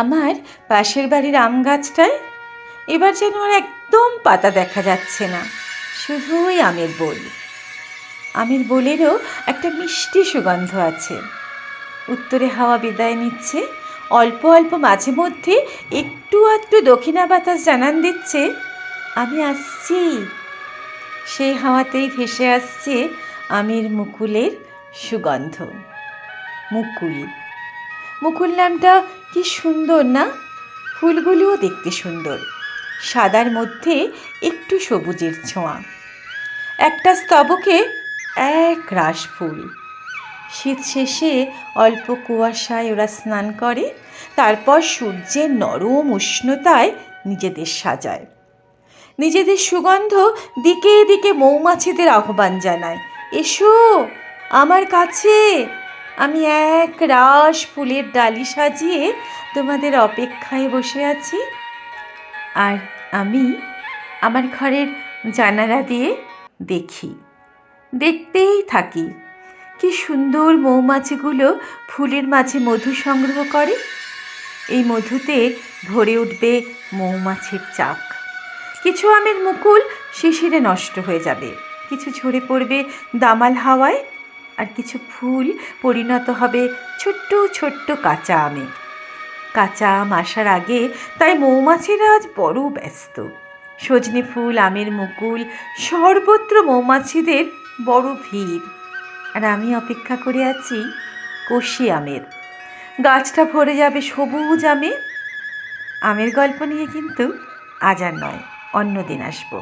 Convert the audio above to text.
আমার পাশের বাড়ির আম গাছটায় এবার যেন আর একদম পাতা দেখা যাচ্ছে না, শুধুই আমের বোল। আমের বোলেরও একটা মিষ্টি সুগন্ধ আছে। উত্তরে হাওয়া বিদায় নিচ্ছে, অল্প অল্প মাঝে মধ্যে একটু আধটু দক্ষিণা বাতাস জানান দিচ্ছে আমি আসছি। সেই হাওয়াতেই ভেসে আসছে আমের মুকুলের সুগন্ধ। মুকুল, মুকুল নামটা কি সুন্দর না? ফুলগুলিও দেখতে সুন্দর, সাদার মধ্যে একটু সবুজের ছোঁয়া। একটা স্তবকে এক রাশ ফুল। শীত শেষে অল্প কুয়াশায় ওরা স্নান করে, তারপর সূর্যের নরম উষ্ণতায় নিজেদের সাজায়। নিজেদের সুগন্ধ দিকে দিকে মৌমাছিদের আহ্বান জানায়, এসো আমার কাছে, আমি এক রাশ ফুলের ডালি সাজিয়ে তোমাদের অপেক্ষায় বসে আছি। আর আমি আমার ঘরের জানালা দিয়ে দেখি, দেখতেই থাকি কি সুন্দর মৌমাছিগুলো ফুলের মাঝে মধু সংগ্রহ করে। এই মধুতে ভরে উঠবে মৌমাছির চাক। কিছু আমের মুকুল শিশিরে নষ্ট হয়ে যাবে, কিছু ঝরে পড়বে দামাল হাওয়ায়, আর কিছু ফুল পরিণত হবে ছোট্ট ছোট্ট কাঁচা আমে। কাঁচা আম আসার আগে তাই মৌমাছিরা আজ বড় ব্যস্ত। সজনে ফুল, আমের মুকুল, সর্বত্র মৌমাছিদের বড় ভিড়। আর আমি অপেক্ষা করে আছি কষি আমের। গাছটা ভরে যাবে সবুজ আমে। আমের গল্প নিয়ে কিন্তু আজ আর নয়, অন্য দিন আসবো।